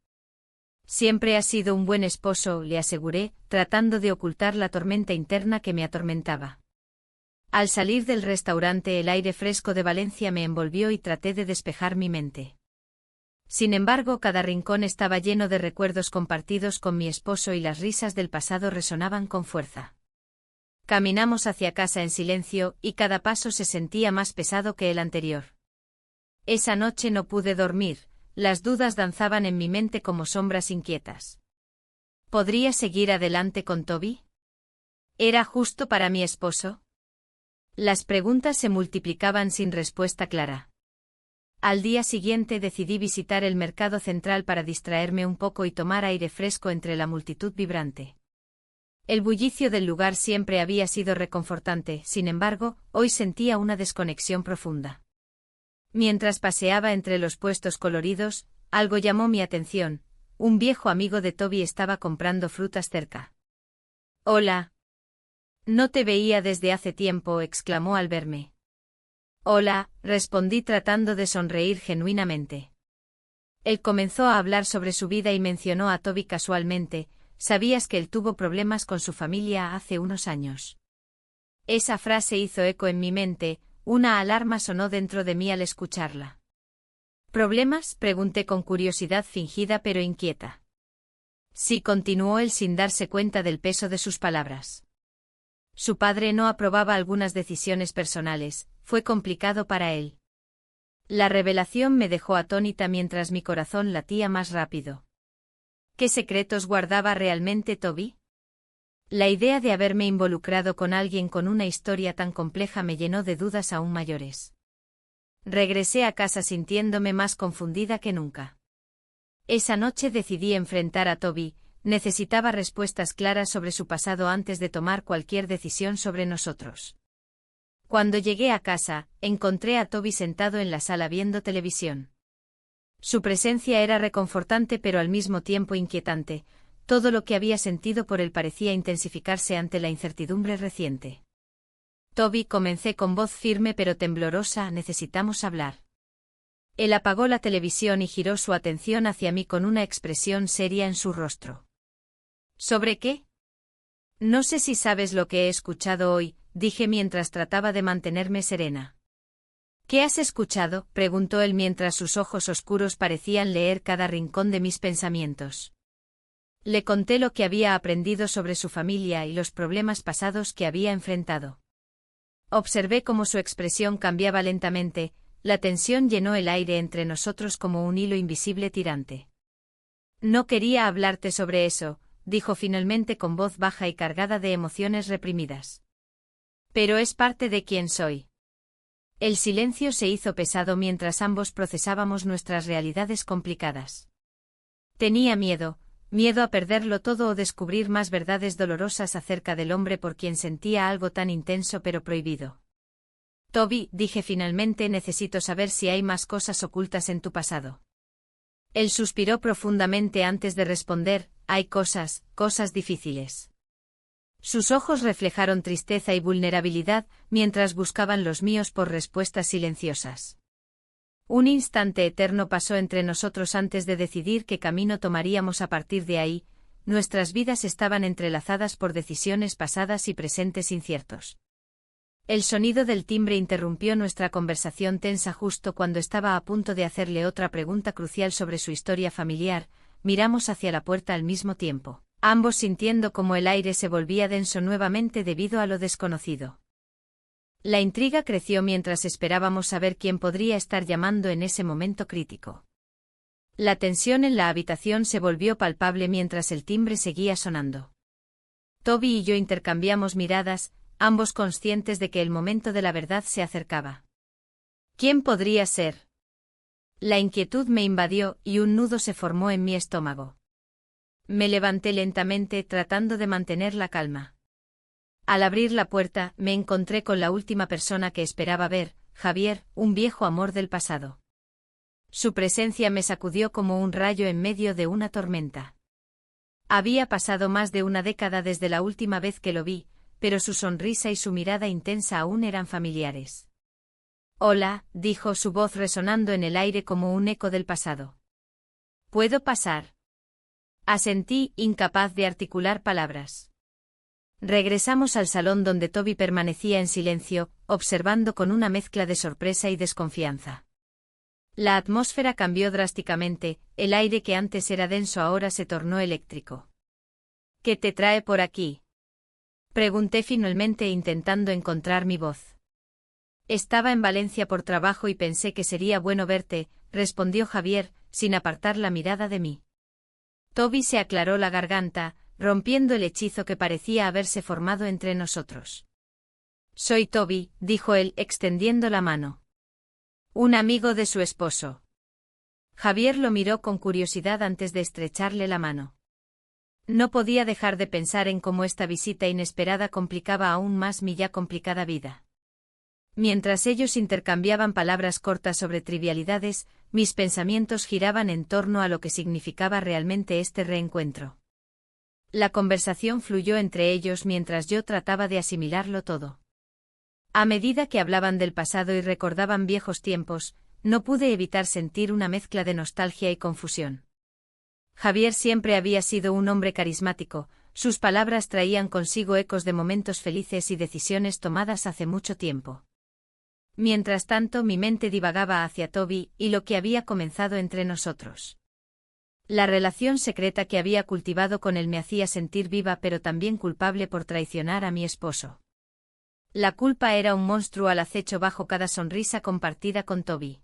«Siempre has sido un buen esposo», le aseguré, tratando de ocultar la tormenta interna que me atormentaba. Al salir del restaurante, el aire fresco de Valencia me envolvió y traté de despejar mi mente. Sin embargo, cada rincón estaba lleno de recuerdos compartidos con mi esposo y las risas del pasado resonaban con fuerza. Caminamos hacia casa en silencio, y cada paso se sentía más pesado que el anterior. Esa noche no pude dormir, las dudas danzaban en mi mente como sombras inquietas. ¿Podría seguir adelante con Toby? ¿Era justo para mi esposo? Las preguntas se multiplicaban sin respuesta clara. Al día siguiente decidí visitar el mercado central para distraerme un poco y tomar aire fresco entre la multitud vibrante. El bullicio del lugar siempre había sido reconfortante, sin embargo, hoy sentía una desconexión profunda. Mientras paseaba entre los puestos coloridos, algo llamó mi atención: un viejo amigo de Toby estaba comprando frutas cerca. «Hola. No te veía desde hace tiempo», exclamó al verme. «Hola», respondí tratando de sonreír genuinamente. Él comenzó a hablar sobre su vida y mencionó a Toby casualmente. «¿Sabías que él tuvo problemas con su familia hace unos años?» Esa frase hizo eco en mi mente, una alarma sonó dentro de mí al escucharla. ¿Problemas?, pregunté con curiosidad fingida pero inquieta. Sí, continuó él sin darse cuenta del peso de sus palabras. Su padre no aprobaba algunas decisiones personales, fue complicado para él. La revelación me dejó atónita mientras mi corazón latía más rápido. ¿Qué secretos guardaba realmente Toby? La idea de haberme involucrado con alguien con una historia tan compleja me llenó de dudas aún mayores. Regresé a casa sintiéndome más confundida que nunca. Esa noche decidí enfrentar a Toby, necesitaba respuestas claras sobre su pasado antes de tomar cualquier decisión sobre nosotros. Cuando llegué a casa, encontré a Toby sentado en la sala viendo televisión. Su presencia era reconfortante pero al mismo tiempo inquietante, todo lo que había sentido por él parecía intensificarse ante la incertidumbre reciente. Toby, comencé con voz firme pero temblorosa, necesitamos hablar. Él apagó la televisión y giró su atención hacia mí con una expresión seria en su rostro. ¿Sobre qué? No sé si sabes lo que he escuchado hoy, dije mientras trataba de mantenerme serena. ¿Qué has escuchado?, preguntó él mientras sus ojos oscuros parecían leer cada rincón de mis pensamientos. Le conté lo que había aprendido sobre su familia y los problemas pasados que había enfrentado. Observé cómo su expresión cambiaba lentamente, la tensión llenó el aire entre nosotros como un hilo invisible tirante. No quería hablarte sobre eso, dijo finalmente con voz baja y cargada de emociones reprimidas. Pero es parte de quién soy. El silencio se hizo pesado mientras ambos procesábamos nuestras realidades complicadas. Tenía miedo a perderlo todo o descubrir más verdades dolorosas acerca del hombre por quien sentía algo tan intenso pero prohibido. Toby, dije finalmente, necesito saber si hay más cosas ocultas en tu pasado. Él suspiró profundamente antes de responder, hay cosas difíciles. Sus ojos reflejaron tristeza y vulnerabilidad mientras buscaban los míos por respuestas silenciosas. Un instante eterno pasó entre nosotros antes de decidir qué camino tomaríamos a partir de ahí, nuestras vidas estaban entrelazadas por decisiones pasadas y presentes inciertos. El sonido del timbre interrumpió nuestra conversación tensa justo cuando estaba a punto de hacerle otra pregunta crucial sobre su historia familiar. Miramos hacia la puerta al mismo tiempo, ambos sintiendo cómo el aire se volvía denso nuevamente debido a lo desconocido. La intriga creció mientras esperábamos saber quién podría estar llamando en ese momento crítico. La tensión en la habitación se volvió palpable mientras el timbre seguía sonando. Toby y yo intercambiamos miradas, ambos conscientes de que el momento de la verdad se acercaba. ¿Quién podría ser? La inquietud me invadió y un nudo se formó en mi estómago. Me levanté lentamente tratando de mantener la calma. Al abrir la puerta, me encontré con la última persona que esperaba ver, Javier, un viejo amor del pasado. Su presencia me sacudió como un rayo en medio de una tormenta. Había pasado más de una década desde la última vez que lo vi, pero su sonrisa y su mirada intensa aún eran familiares. Hola, dijo su voz resonando en el aire como un eco del pasado. ¿Puedo pasar? Asentí, incapaz de articular palabras. Regresamos al salón donde Toby permanecía en silencio, observando con una mezcla de sorpresa y desconfianza. La atmósfera cambió drásticamente, el aire que antes era denso ahora se tornó eléctrico. ¿Qué te trae por aquí? Pregunté finalmente intentando encontrar mi voz. Estaba en Valencia por trabajo y pensé que sería bueno verte, respondió Javier, sin apartar la mirada de mí. Toby se aclaró la garganta, rompiendo el hechizo que parecía haberse formado entre nosotros. Soy Toby, dijo él, extendiendo la mano. Un amigo de su esposo. Javier lo miró con curiosidad antes de estrecharle la mano. No podía dejar de pensar en cómo esta visita inesperada complicaba aún más mi ya complicada vida. Mientras ellos intercambiaban palabras cortas sobre trivialidades, mis pensamientos giraban en torno a lo que significaba realmente este reencuentro. La conversación fluyó entre ellos mientras yo trataba de asimilarlo todo. A medida que hablaban del pasado y recordaban viejos tiempos, no pude evitar sentir una mezcla de nostalgia y confusión. Javier siempre había sido un hombre carismático, sus palabras traían consigo ecos de momentos felices y decisiones tomadas hace mucho tiempo. Mientras tanto, mi mente divagaba hacia Toby y lo que había comenzado entre nosotros. La relación secreta que había cultivado con él me hacía sentir viva, pero también culpable por traicionar a mi esposo. La culpa era un monstruo al acecho bajo cada sonrisa compartida con Toby.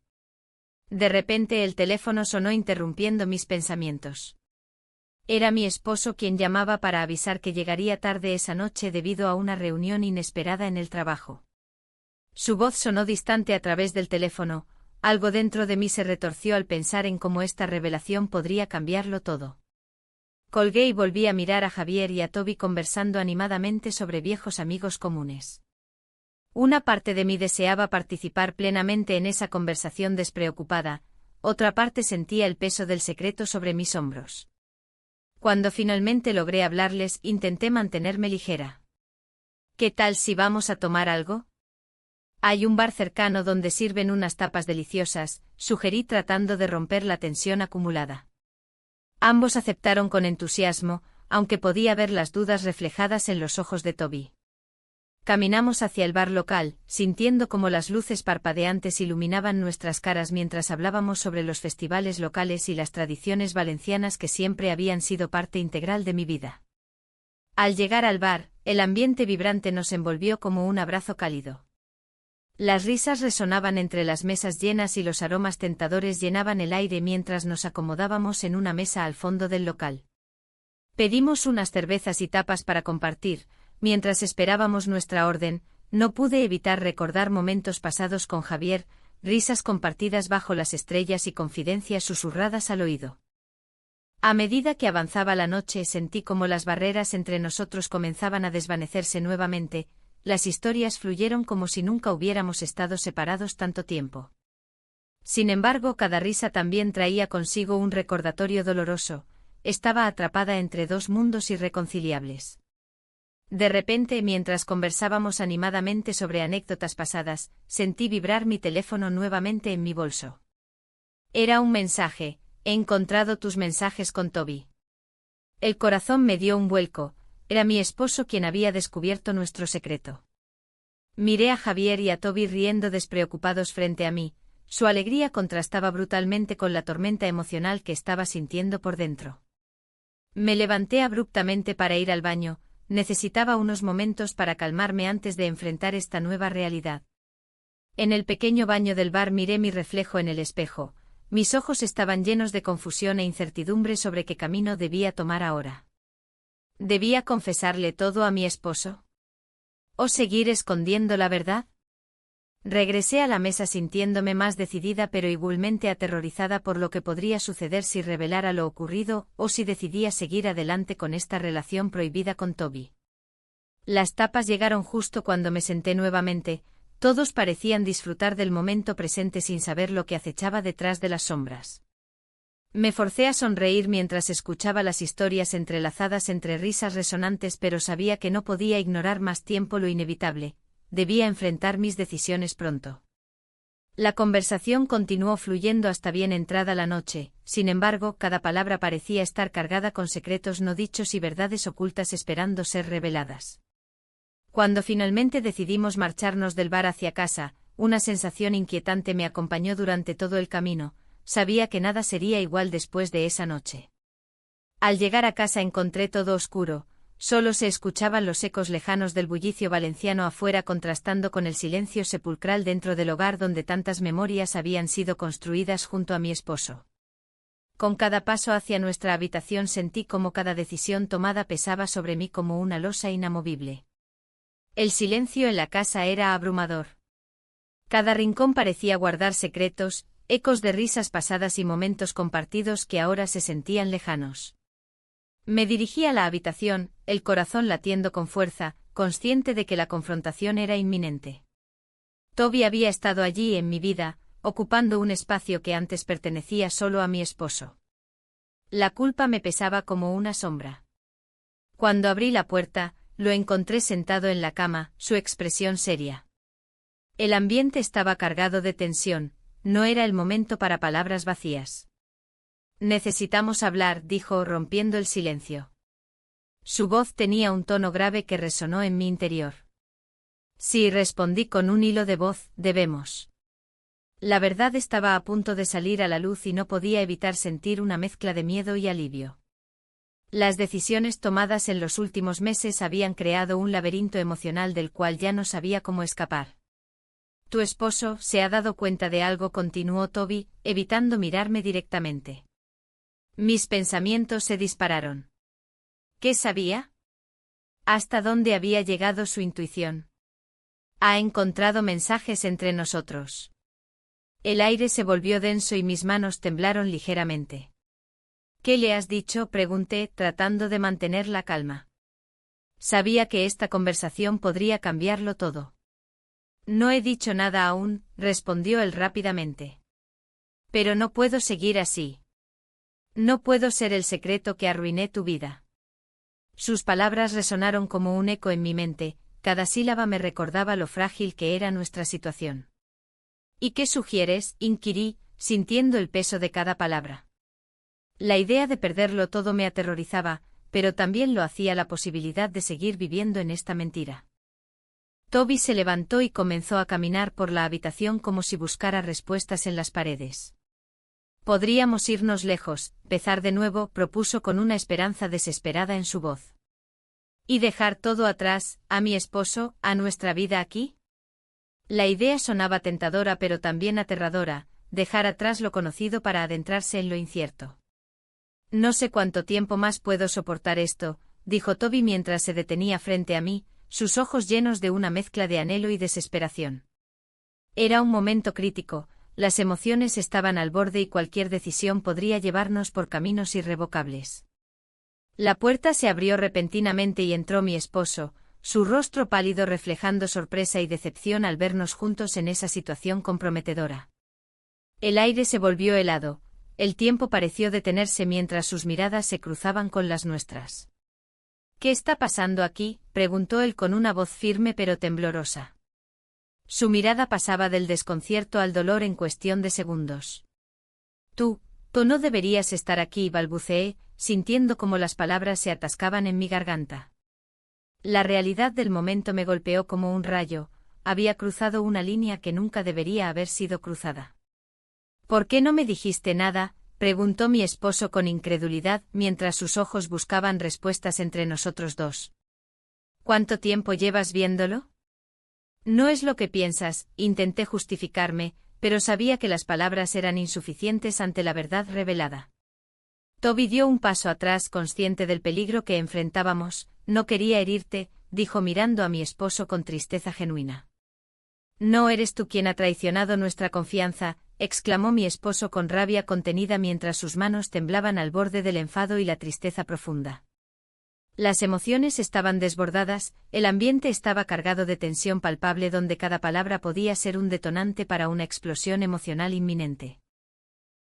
De repente el teléfono sonó interrumpiendo mis pensamientos. Era mi esposo quien llamaba para avisar que llegaría tarde esa noche debido a una reunión inesperada en el trabajo. Su voz sonó distante a través del teléfono. Algo dentro de mí se retorció al pensar en cómo esta revelación podría cambiarlo todo. Colgué y volví a mirar a Javier y a Toby conversando animadamente sobre viejos amigos comunes. Una parte de mí deseaba participar plenamente en esa conversación despreocupada, otra parte sentía el peso del secreto sobre mis hombros. Cuando finalmente logré hablarles, intenté mantenerme ligera. ¿Qué tal si vamos a tomar algo? Hay un bar cercano donde sirven unas tapas deliciosas, sugerí tratando de romper la tensión acumulada. Ambos aceptaron con entusiasmo, aunque podía ver las dudas reflejadas en los ojos de Toby. Caminamos hacia el bar local, sintiendo cómo las luces parpadeantes iluminaban nuestras caras mientras hablábamos sobre los festivales locales y las tradiciones valencianas que siempre habían sido parte integral de mi vida. Al llegar al bar, el ambiente vibrante nos envolvió como un abrazo cálido. Las risas resonaban entre las mesas llenas y los aromas tentadores llenaban el aire mientras nos acomodábamos en una mesa al fondo del local. Pedimos unas cervezas y tapas para compartir. Mientras esperábamos nuestra orden, no pude evitar recordar momentos pasados con Javier, risas compartidas bajo las estrellas y confidencias susurradas al oído. A medida que avanzaba la noche sentí como las barreras entre nosotros comenzaban a desvanecerse nuevamente, las historias fluyeron como si nunca hubiéramos estado separados tanto tiempo. Sin embargo, cada risa también traía consigo un recordatorio doloroso, estaba atrapada entre dos mundos irreconciliables. De repente, mientras conversábamos animadamente sobre anécdotas pasadas, sentí vibrar mi teléfono nuevamente en mi bolso. Era un mensaje: he encontrado tus mensajes con Toby. El corazón me dio un vuelco, era mi esposo quien había descubierto nuestro secreto. Miré a Javier y a Toby riendo despreocupados frente a mí, su alegría contrastaba brutalmente con la tormenta emocional que estaba sintiendo por dentro. Me levanté abruptamente para ir al baño. Necesitaba unos momentos para calmarme antes de enfrentar esta nueva realidad. En el pequeño baño del bar miré mi reflejo en el espejo, mis ojos estaban llenos de confusión e incertidumbre sobre qué camino debía tomar ahora. ¿Debía confesarle todo a mi esposo? ¿O seguir escondiendo la verdad? Regresé a la mesa sintiéndome más decidida pero igualmente aterrorizada por lo que podría suceder si revelara lo ocurrido o si decidía seguir adelante con esta relación prohibida con Toby. Las tapas llegaron justo cuando me senté nuevamente, todos parecían disfrutar del momento presente sin saber lo que acechaba detrás de las sombras. Me forcé a sonreír mientras escuchaba las historias entrelazadas entre risas resonantes, pero sabía que no podía ignorar más tiempo lo inevitable. Debía enfrentar mis decisiones pronto. La conversación continuó fluyendo hasta bien entrada la noche, sin embargo, cada palabra parecía estar cargada con secretos no dichos y verdades ocultas esperando ser reveladas. Cuando finalmente decidimos marcharnos del bar hacia casa, una sensación inquietante me acompañó durante todo el camino, sabía que nada sería igual después de esa noche. Al llegar a casa encontré todo oscuro. Solo se escuchaban los ecos lejanos del bullicio valenciano afuera contrastando con el silencio sepulcral dentro del hogar donde tantas memorias habían sido construidas junto a mi esposo. Con cada paso hacia nuestra habitación sentí como cada decisión tomada pesaba sobre mí como una losa inamovible. El silencio en la casa era abrumador. Cada rincón parecía guardar secretos, ecos de risas pasadas y momentos compartidos que ahora se sentían lejanos. Me dirigí a la habitación, el corazón latiendo con fuerza, consciente de que la confrontación era inminente. Toby había estado allí en mi vida, ocupando un espacio que antes pertenecía solo a mi esposo. La culpa me pesaba como una sombra. Cuando abrí la puerta, lo encontré sentado en la cama, su expresión seria. El ambiente estaba cargado de tensión, no era el momento para palabras vacías. Necesitamos hablar, dijo, rompiendo el silencio. Su voz tenía un tono grave que resonó en mi interior. Sí, respondí con un hilo de voz, debemos. La verdad estaba a punto de salir a la luz y no podía evitar sentir una mezcla de miedo y alivio. Las decisiones tomadas en los últimos meses habían creado un laberinto emocional del cual ya no sabía cómo escapar. Tu esposo se ha dado cuenta de algo, continuó Toby, evitando mirarme directamente. Mis pensamientos se dispararon. ¿Qué sabía? ¿Hasta dónde había llegado su intuición? Ha encontrado mensajes entre nosotros. El aire se volvió denso y mis manos temblaron ligeramente. ¿Qué le has dicho?, pregunté, tratando de mantener la calma. Sabía que esta conversación podría cambiarlo todo. No he dicho nada aún, respondió él rápidamente. Pero no puedo seguir así. No puedo ser el secreto que arruiné tu vida. Sus palabras resonaron como un eco en mi mente, cada sílaba me recordaba lo frágil que era nuestra situación. ¿Y qué sugieres?, inquirí, sintiendo el peso de cada palabra. La idea de perderlo todo me aterrorizaba, pero también lo hacía la posibilidad de seguir viviendo en esta mentira. Toby se levantó y comenzó a caminar por la habitación como si buscara respuestas en las paredes. Podríamos irnos lejos, empezar de nuevo, propuso con una esperanza desesperada en su voz. ¿Y dejar todo atrás, a mi esposo, a nuestra vida aquí? La idea sonaba tentadora pero también aterradora, dejar atrás lo conocido para adentrarse en lo incierto. No sé cuánto tiempo más puedo soportar esto, dijo Toby mientras se detenía frente a mí, sus ojos llenos de una mezcla de anhelo y desesperación. Era un momento crítico, las emociones estaban al borde y cualquier decisión podría llevarnos por caminos irrevocables. La puerta se abrió repentinamente y entró mi esposo, su rostro pálido reflejando sorpresa y decepción al vernos juntos en esa situación comprometedora. El aire se volvió helado, el tiempo pareció detenerse mientras sus miradas se cruzaban con las nuestras. ¿Qué está pasando aquí?, preguntó él con una voz firme pero temblorosa. Su mirada pasaba del desconcierto al dolor en cuestión de segundos. Tú no deberías estar aquí, balbuceé, sintiendo como las palabras se atascaban en mi garganta. La realidad del momento me golpeó como un rayo, había cruzado una línea que nunca debería haber sido cruzada. ¿Por qué no me dijiste nada?, preguntó mi esposo con incredulidad mientras sus ojos buscaban respuestas entre nosotros dos. ¿Cuánto tiempo llevas viéndolo? No es lo que piensas, intenté justificarme, pero sabía que las palabras eran insuficientes ante la verdad revelada. Toby dio un paso atrás, consciente del peligro que enfrentábamos. No quería herirte, dijo mirando a mi esposo con tristeza genuina. No eres tú quien ha traicionado nuestra confianza, exclamó mi esposo con rabia contenida mientras sus manos temblaban al borde del enfado y la tristeza profunda. Las emociones estaban desbordadas, el ambiente estaba cargado de tensión palpable donde cada palabra podía ser un detonante para una explosión emocional inminente.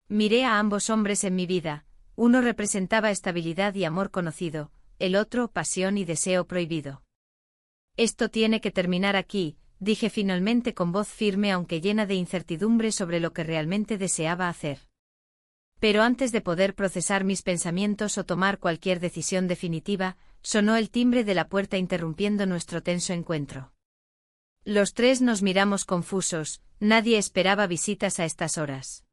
Miré a ambos hombres en mi vida, uno representaba estabilidad y amor conocido, el otro pasión y deseo prohibido. Esto tiene que terminar aquí, dije finalmente con voz firme aunque llena de incertidumbre sobre lo que realmente deseaba hacer. Pero antes de poder procesar mis pensamientos o tomar cualquier decisión definitiva, sonó el timbre de la puerta interrumpiendo nuestro tenso encuentro. Los tres nos miramos confusos, nadie esperaba visitas a estas horas.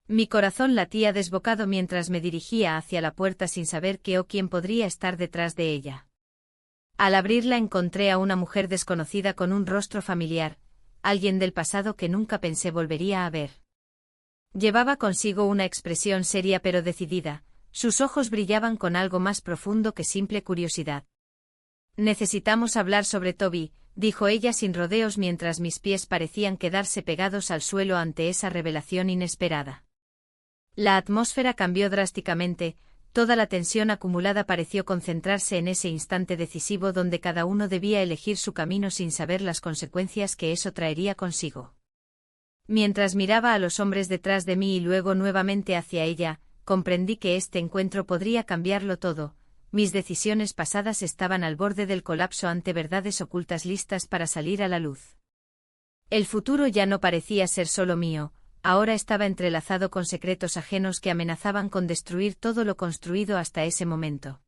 Mi corazón latía desbocado mientras me dirigía hacia la puerta sin saber qué o quién podría estar detrás de ella. Al abrirla encontré a una mujer desconocida con un rostro familiar, alguien del pasado que nunca pensé volvería a ver. Llevaba consigo una expresión seria pero decidida, sus ojos brillaban con algo más profundo que simple curiosidad. Necesitamos hablar sobre Toby, dijo ella sin rodeos mientras mis pies parecían quedarse pegados al suelo ante esa revelación inesperada. La atmósfera cambió drásticamente, toda la tensión acumulada pareció concentrarse en ese instante decisivo donde cada uno debía elegir su camino sin saber las consecuencias que eso traería consigo. Mientras miraba a los hombres detrás de mí y luego nuevamente hacia ella, comprendí que este encuentro podría cambiarlo todo. Mis decisiones pasadas estaban al borde del colapso ante verdades ocultas listas para salir a la luz. El futuro ya no parecía ser solo mío, ahora estaba entrelazado con secretos ajenos que amenazaban con destruir todo lo construido hasta ese momento.